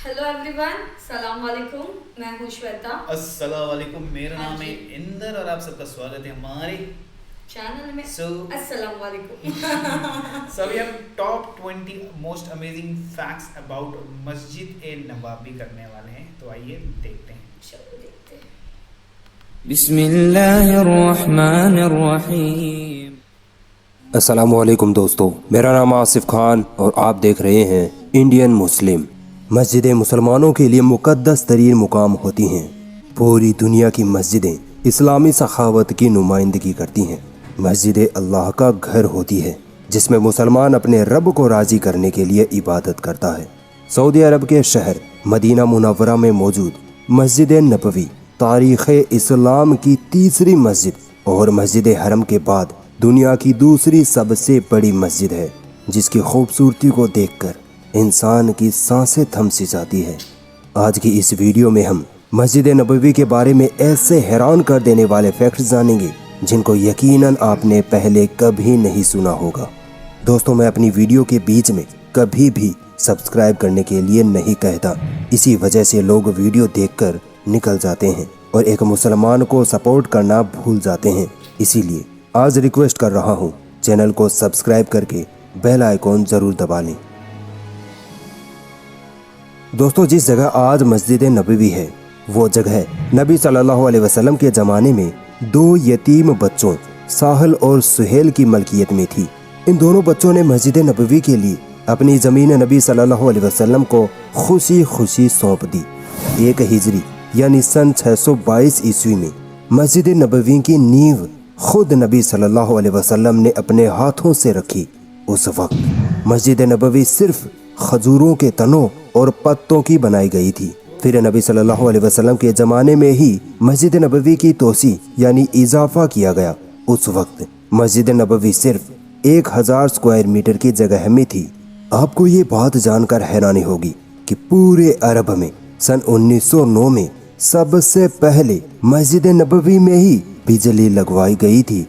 Hello everyone, सलाम वालेकुम। मैं हूँ श्वेता। अस्सलाम वालेकुम। मेरा हाँ नाम है जी। इंदर और आप सबका स्वागत है हमारे चैनल में। So- अस्सलाम वालेकुम। so we have top 20 most amazing facts about मस्जिद ए नवाबी करने वाले हैं, तो आइए देखते हैं। चलो देखते हैं। बिस्मिल्लाहिर्रहमानिर्रहीम। अस्सलामुअलैकुम दोस्तों, मेरा नाम आसिफ खान और आप देख रहे हैं इंडियन मुस्लिम। मस्जिदें मुसलमानों के लिए मुक़द्दस तरीन मुकाम होती हैं। पूरी दुनिया की मस्जिदें इस्लामी सखावत की नुमाइंदगी करती हैं। मस्जिदें अल्लाह का घर होती है जिसमें मुसलमान अपने रब को राज़ी करने के लिए इबादत करता है। सऊदी अरब के शहर मदीना मुनव्वरा में मौजूद मस्जिद नबवी तारीख़ इस्लाम की तीसरी मस्जिद और मस्जिद हरम के बाद दुनिया की दूसरी सबसे बड़ी मस्जिद है, जिसकी खूबसूरती को देखकर इंसान की सांसें थम सी जाती है। आज की इस वीडियो में हम मस्जिद नबवी के बारे में ऐसे हैरान कर देने वाले फैक्ट्स जानेंगे जिनको यकीनन आपने पहले कभी नहीं सुना होगा। दोस्तों, मैं अपनी वीडियो के बीच में कभी भी सब्सक्राइब करने के लिए नहीं कहता, इसी वजह से लोग वीडियो देखकर निकल जाते हैं और एक मुसलमान को सपोर्ट करना भूल जाते हैं। इसीलिए आज रिक्वेस्ट कर रहा हूँ, चैनल को सब्सक्राइब करके बेल आइकॉन ज़रूर दबा लें। दोस्तों, जिस जगह आज मस्जिद नबवी है वो जगह नबी सल्लल्लाहु अलैहि वसल्लम के ज़माने में दो यतीम बच्चों साहल और सुहेल की मलकियत में थी। इन दोनों बच्चों ने मस्जिद नबवी के लिए अपनी ज़मीन नबी सल्लल्लाहु अलैहि वसल्लम को खुशी खुशी सौंप दी। 1 हिजरी यानी सन 622 ईस्वी में मस्जिद नबवी की नींव खुद नबी सल्लल्लाहु अलैहि वसल्लम ने अपने हाथों से रखी। उस वक्त मस्जिद नबवी सिर्फ खजूरों के तनों और पत्तों की बनाई गई थी। फिर नबी सल्लल्लाहु अलैहि वसल्लम के ज़माने में ही मस्जिद नबवी की तोसी यानी इजाफा किया गया। उस वक्त मस्जिद नबवी सिर्फ 1000 स्क्वायर मीटर की जगह में थी। आपको ये बात जानकर हैरानी होगी कि पूरे अरब में सन 1909 में सबसे पहले मस्जिद नबवी में ही बिजली लगवाई गई थी।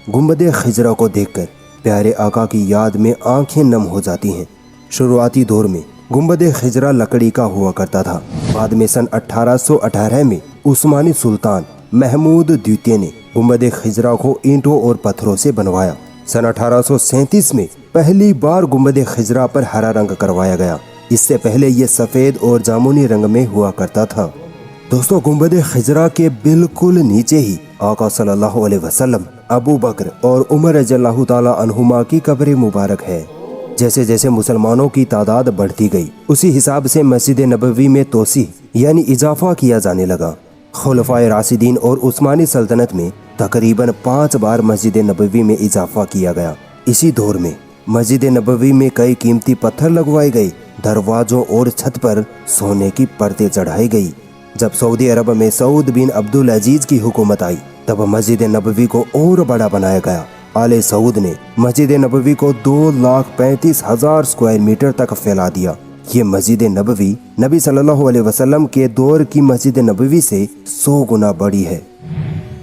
गुंबद खिजरा को देखकर प्यारे आका की याद में आंखें नम हो जाती हैं। शुरुआती दौर में गुंबद खिजरा लकड़ी का हुआ करता था। बाद में सन 1818 में उस्मानी सुल्तान महमूद द्वितीय ने गुंबद खिजरा को ईंटों और पत्थरों से बनवाया। सन 1837 में पहली बार गुंबद खिजरा पर हरा रंग करवाया गया। इससे पहले ये सफ़ेद और जामुनी रंग में हुआ करता था। दोस्तों, गुंबद खिजरा के बिल्कुल नीचे ही आका सल्लल्लाहु अलैहि वसल्लम, अबू बकर और उमर रज़ियल्लाहु ताला अन्हुमा की कब्र मुबारक है। जैसे जैसे मुसलमानों की तादाद बढ़ती गई, उसी हिसाब से मस्जिद नबवी में तोसी यानी इजाफा किया जाने लगा। खुलफाए राशिदीन और उस्मानी सल्तनत में तकरीबन 5 बार मस्जिद नबवी में इजाफा किया गया। इसी दौर में मस्जिद नबवी में कई कीमती पत्थर लगवाए गए। दरवाजों और छत पर सोने की परतें चढ़ाई गई। जब सऊदी अरब में सऊद बिन अब्दुल अजीज की हुकूमत आई, तब मस्जिद नबवी को और बड़ा बनाया गया। आले सऊद ने मस्जिद नबवी को 2,35,000 स्क्वायर मीटर तक फैला दिया। ये मस्जिद नबवी नबी सल्लल्लाहु अलैहि वसल्लम के दौर की मस्जिद नबवी से 100 गुना बड़ी है।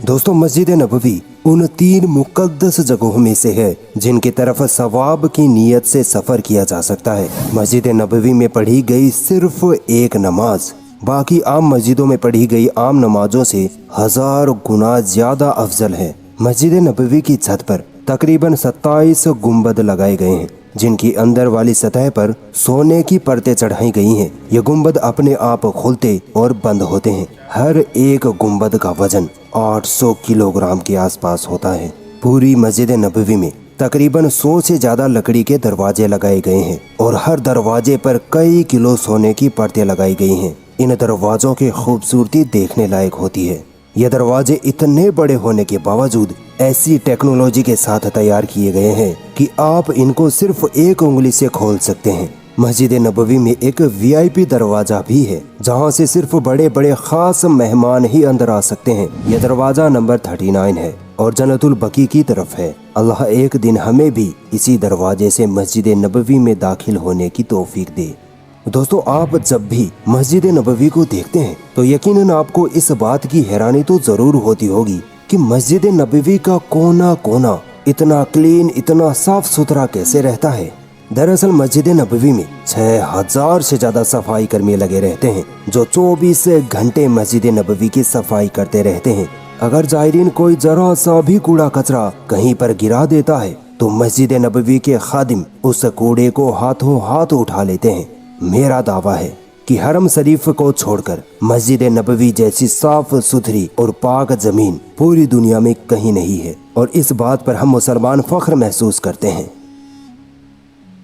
दोस्तों, मस्जिद नबवी उन 3 मुक़द्दस जगहों में से है जिनकी तरफ सवाब की नीयत से सफ़र किया जा सकता है। मस्जिद नबवी में पढ़ी गई सिर्फ एक नमाज बाकी आम मस्जिदों में पढ़ी गई आम नमाजों से 1000 गुना ज़्यादा अफजल है। मस्जिद नबवी की छत पर तकरीबन 27 गुंबद लगाए गए हैं, जिनकी अंदर वाली सतह पर सोने की परतें चढ़ाई गई हैं। ये गुंबद अपने आप खुलते और बंद होते हैं। हर एक गुंबद का वजन 800 किलोग्राम के आसपास होता है। पूरी मस्जिद नबवी में तकरीबन 100 से ज़्यादा लकड़ी के दरवाजे लगाए गए हैं और हर दरवाजे पर कई किलो सोने की परतें लगाई गई हैं। इन दरवाज़ों की खूबसूरती देखने लायक होती है। ये दरवाजे इतने बड़े होने के बावजूद ऐसी टेक्नोलॉजी के साथ तैयार किए गए हैं कि आप इनको सिर्फ एक उंगली से खोल सकते हैं। मस्जिद नबवी में एक VIP दरवाज़ा भी है, जहां से सिर्फ बड़े बड़े ख़ास मेहमान ही अंदर आ सकते हैं। यह दरवाज़ा नंबर 39 है और जन्नतुल बकी की तरफ है। अल्लाह एक दिन हमें भी इसी दरवाजे से मस्जिद नबवी में दाखिल होने की तौफीक दे। दोस्तों, आप जब भी मस्जिद नबवी को देखते हैं तो यकीनन आपको इस बात की हैरानी तो ज़रूर होती होगी कि मस्जिद नबवी का कोना कोना इतना क्लीन, इतना साफ सुथरा कैसे रहता है। दरअसल मस्जिद नबवी में 6000 से ज्यादा सफाई कर्मी लगे रहते हैं जो 24 घंटे मस्जिद नबवी की सफाई करते रहते हैं। अगर जायरीन कोई जरा सा भी कूड़ा कचरा कहीं पर गिरा देता है तो मस्जिद नबवी के खादिम उस कूड़े को हाथों हाथ उठा लेते हैं। मेरा दावा है कि हरम शरीफ को छोड़कर मस्जिद नबवी जैसी साफ सुथरी और पाक जमीन पूरी दुनिया में कहीं नहीं है, और इस बात पर हम मुसलमान फख्र महसूस करते हैं।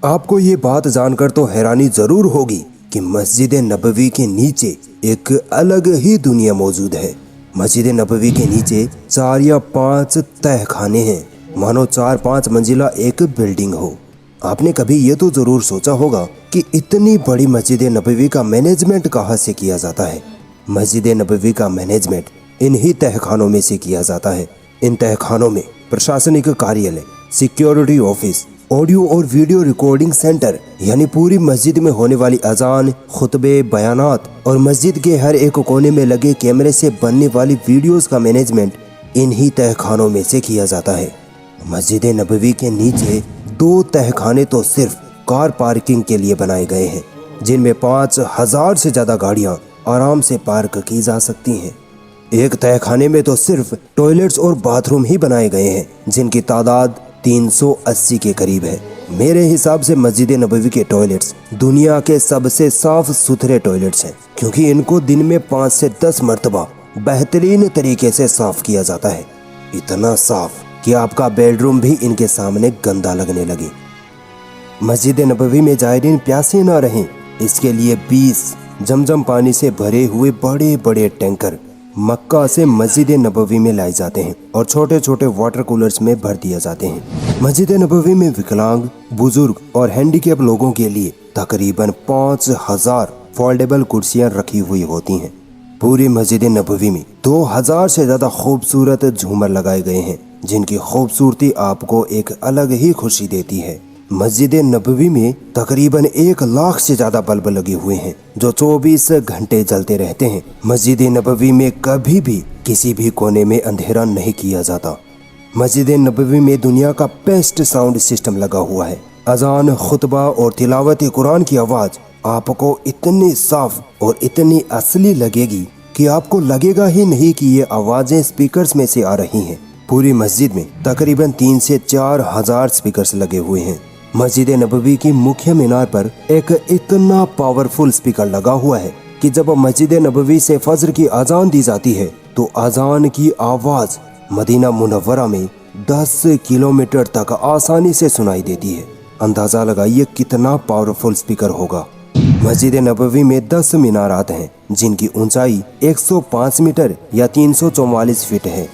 आपको ये बात जानकर तो हैरानी जरूर होगी कि मस्जिद नबवी के नीचे एक अलग ही दुनिया मौजूद है। मस्जिद नबवी के नीचे 4 या 5 तहखाने हैं, मानो 4-5 मंजिला एक बिल्डिंग हो। आपने कभी ये तो जरूर सोचा होगा कि इतनी बड़ी मस्जिद नबवी का मैनेजमेंट कहाँ से किया जाता है। मस्जिद नबवी का मैनेजमेंट इन्हीं तहखानों में से किया जाता है। इन तहखानों में प्रशासनिक कार्यालय, सिक्योरिटी ऑफिस, ऑडियो और वीडियो रिकॉर्डिंग सेंटर, यानी पूरी मस्जिद में होने वाली अजान, खुतबे, बयानात और मस्जिद के हर एक कोने में लगे कैमरे से बनने वाली वीडियोस का मैनेजमेंट इन्हीं तहखानों में से किया जाता है। मस्जिद नबवी के नीचे 2 तहखाने तो सिर्फ कार पार्किंग के लिए बनाए गए हैं, जिनमें 5000 से ज्यादा गाड़ियां आराम से पार्क की जा सकती हैं। एक तहखाने में तो सिर्फ टॉयलेट्स और बाथरूम ही बनाए गए हैं, जिनकी तादाद 380 के करीब है। मेरे हिसाब से मस्जिद नबवी के टॉयलेट्स दुनिया के सबसे साफ सुथरे टॉयलेट्स हैं, क्योंकि इनको दिन में 5 से 10 मरतबा बेहतरीन तरीके से साफ किया जाता है। इतना साफ कि आपका बेडरूम भी इनके सामने गंदा लगने लगे। मस्जिद नबवी में जायरीन प्यासे ना रहें, इसके लिए 20 जमजम पानी से भरे हुए बड़े बड़े टैंकर मक्का से मस्जिद नबवी में लाए जाते हैं और छोटे छोटे वाटर कूलर्स में भर दिए जाते हैं। मस्जिद नबवी में विकलांग, बुजुर्ग और हैंडीकैप लोगों के लिए तकरीबन 5000 फोल्डेबल कुर्सियां रखी हुई होती हैं। पूरी मस्जिद नबवी में 2000 से ज्यादा खूबसूरत झूमर लगाए गए हैं, जिनकी खूबसूरती आपको एक अलग ही खुशी देती है। मस्जिद नबवी में तकरीबन 1 लाख से ज्यादा बल्ब लगे हुए हैं जो 24 घंटे जलते रहते हैं। मस्जिद नबवी में कभी भी किसी भी कोने में अंधेरा नहीं किया जाता। मस्जिद नबवी में दुनिया का बेस्ट साउंड सिस्टम लगा हुआ है। अजान, खुतबा और तिलावत कुरान की आवाज आपको इतनी साफ और इतनी असली लगेगी कि आपको लगेगा ही नहीं कि ये आवाजें स्पीकर्स में से आ रही हैं। पूरी मस्जिद में तकरीबन 3 से 4 हजार स्पीकर्स लगे हुए हैं। मस्जिद नबवी की मुख्य मीनार पर एक इतना पावरफुल स्पीकर लगा हुआ है कि जब मस्जिद नबवी से फजर की अजान दी जाती है तो अजान की आवाज मदीना मुनव्वरा में 10 किलोमीटर तक आसानी से सुनाई देती है। अंदाजा लगाइए कितना पावरफुल स्पीकर होगा। मस्जिद नबवी में 10 मीनारात हैं, जिनकी ऊंचाई 105 मीटर या 344 फीट है।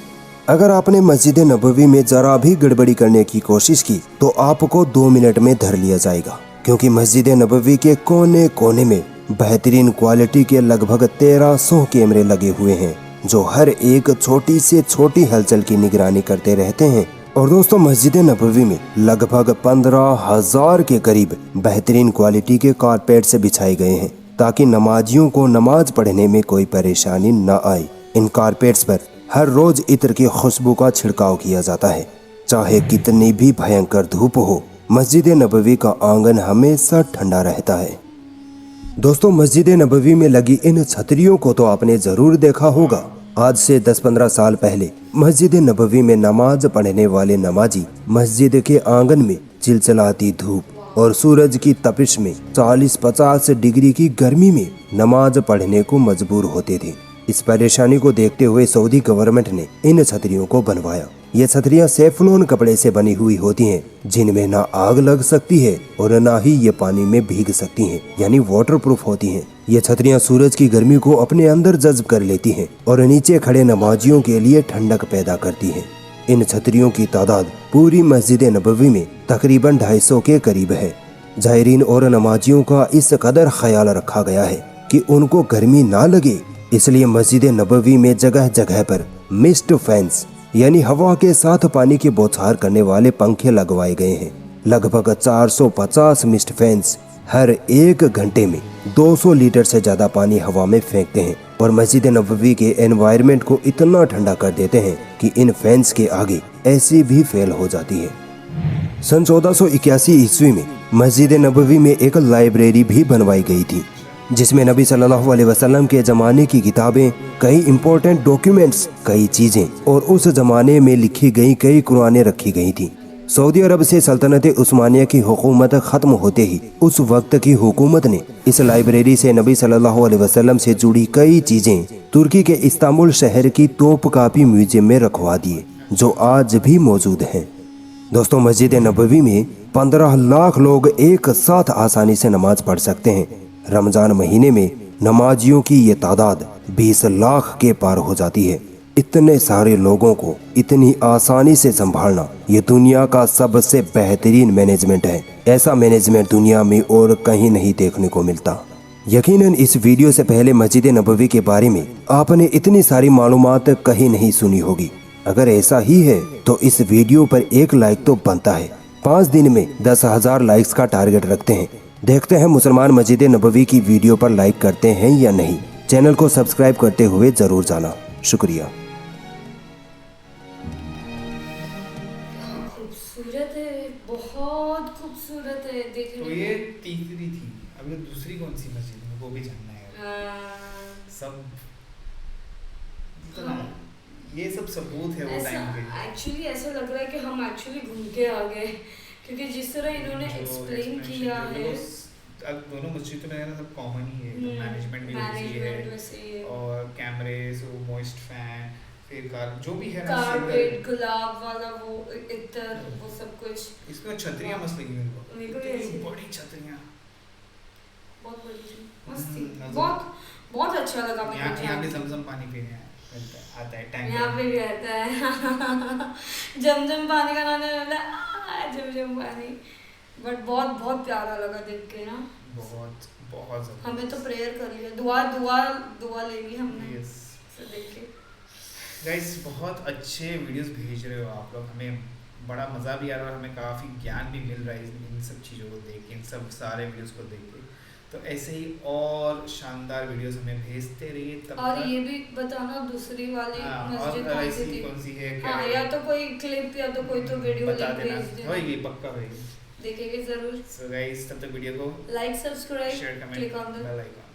अगर आपने मस्जिद नबवी में जरा भी गड़बड़ी करने की कोशिश की तो आपको 2 मिनट में धर लिया जाएगा, क्योंकि मस्जिद नबवी के कोने कोने में बेहतरीन क्वालिटी के लगभग 1300 कैमरे लगे हुए हैं, जो हर एक छोटी से छोटी हलचल की निगरानी करते रहते हैं। और दोस्तों, मस्जिद नबवी में लगभग 15,000 के करीब बेहतरीन क्वालिटी के कारपेट से बिछाए गए हैं, ताकि नमाजियों को नमाज पढ़ने में कोई परेशानी न आए। इन कारपेट्स पर हर रोज इत्र की खुशबू का छिड़काव किया जाता है। चाहे कितनी भी भयंकर धूप हो, मस्जिद नबवी का आंगन हमेशा ठंडा रहता है। दोस्तों, मस्जिद नबवी में लगी इन छतरियों को तो आपने जरूर देखा होगा। आज से 10-15 साल पहले मस्जिद नबवी में नमाज पढ़ने वाले नमाजी मस्जिद के आंगन में चिलचिलाती धूप और सूरज की तपिश में 40-50 डिग्री की गर्मी में नमाज पढ़ने को मजबूर होते थे। इस परेशानी को देखते हुए सऊदी गवर्नमेंट ने इन छतरियों को बनवाया। ये छतरियां सेफ्लॉन कपड़े से बनी हुई होती हैं, जिनमें ना आग लग सकती है और ना ही ये पानी में भीग सकती हैं, यानी वाटर प्रूफ होती हैं। ये छतरियां सूरज की गर्मी को अपने अंदर जज्ब कर लेती हैं और नीचे खड़े नमाजियों के लिए ठंडक पैदा करती हैं। इन छतरियों की तादाद पूरी मस्जिद नबवी में तकरीबन 250 के करीब है। जायरीन और नमाजियों का इस कदर ख्याल रखा गया है कि उनको गर्मी ना लगे, इसलिए मस्जिद नबवी में जगह जगह पर मिस्ट फैंस यानी हवा के साथ पानी की बौछार करने वाले पंखे लगवाए गए हैं। लगभग 450 मिस्ट फैंस हर 1 घंटे में 200 लीटर से ज्यादा पानी हवा में फेंकते हैं और मस्जिद नबवी के एनवायरनमेंट को इतना ठंडा कर देते हैं कि इन फैंस के आगे एसी भी फेल हो जाती है। सन 1481 ईस्वी में मस्जिद नबवी में एक लाइब्रेरी भी बनवाई गई थी, जिसमें नबी सल्लल्लाहु अलैहि वसल्लम के ज़माने की किताबें, कई इम्पोर्टेंट डॉक्यूमेंट्स, कई चीज़ें और उस ज़माने में लिखी गई कई कुरानें रखी गई थी। सऊदी अरब से सल्तनत उस्मानिया की हुकूमत ख़त्म होते ही उस वक्त की हुकूमत ने इस लाइब्रेरी से नबी सल्लल्लाहु अलैहि वसल्लम से जुड़ी कई चीज़ें तुर्की के इस्तांबुल शहर की तोपकापी म्यूजियम में रखवा दिए, जो आज भी मौजूद हैं। दोस्तों, मस्जिद नबवी में 15 लाख लोग एक साथ आसानी से नमाज पढ़ सकते हैं। रमज़ान महीने में नमाजियों की ये तादाद 20 लाख के पार हो जाती है। इतने सारे लोगों को इतनी आसानी से संभालना ये दुनिया का सबसे बेहतरीन मैनेजमेंट है। ऐसा मैनेजमेंट दुनिया में और कहीं नहीं देखने को मिलता। यकीनन इस वीडियो से पहले मस्जिद नबवी के बारे में आपने इतनी सारी मालूमात कहीं नहीं सुनी होगी। अगर ऐसा ही है तो इस वीडियो पर एक लाइक तो बनता है। 5 दिन में 10,000 लाइक्स का टारगेट रखते हैं। देखते हैं मुसलमान मस्जिद नबवी की वीडियो पर लाइक करते हैं या नहीं। चैनल को सब्सक्राइब करते हुए जरूर जाना। शुक्रिया। खूबसूरत है, बहुत खूबसूरत है देखने तो में। ये तीसरी थी, अब ये दूसरी कौन सी मस्जिद है वो भी जानना है। सब इतना ये सब सबूत है वो टाइम के। एक्चुअली ऐसा लग रहा है कि हम एक्चुअली घूम के आ गए, क्योंकि जिस तरह इन्होंने जो एक्सप्लेन किया है। अब दोनों मस्जिदों में सब कॉमन ही है, मैनेजमेंट भी वैसी है और कैमरेस, वो मॉइस्ट फैन, फिर जो भी है ना, कारपेट, गुलाब वाला वो इत्र, वो सब कुछ। इसमें छतरियां मस्त लगी मेरे को भी ऐसी बड़ी छतरियां, बहुत बड़ी थी, मस्त थी, नजर- बहुत अच्छा लगा मेरे को। यहाँ भी ज़मज़म पानी पीने आता है टैंक यहाँ पे भी आता है जमजम पानी का नाम है, जमजम पानी। बट बहुत बहुत प्यारा लगा देख के ना, बहुत बहुत ज़्यादा। हमें तो प्रेयर कर लिया, दुआ ले ली हमने यस देख के। गाइस, बहुत अच्छे वीडियोस भेज रहे हो आप लोग, हमें बड़ा मज़ा भी आ रहा है, हमें काफ़ी ज्ञान भी मिल रहा है इन सब चीज़ों को देख के, इन सब सारे वीडियोस को देख के। तो ऐसे ही और शानदार वीडियोस हमें भेजते रहिए। तब और तक ये भी बताना दूसरी वाली मस्जिद और कौन सी ऐसी थी। कौन सी है, क्या हाँ, है? या तो कोई क्लिप या तो कोई तो वीडियो बता लिंक देना, भेज देना, होएगी पक्का होएगी। देखेंगे जरूर। सो गाइस, तब तक वीडियो को like, subscribe, share, comment, click on the bell icon.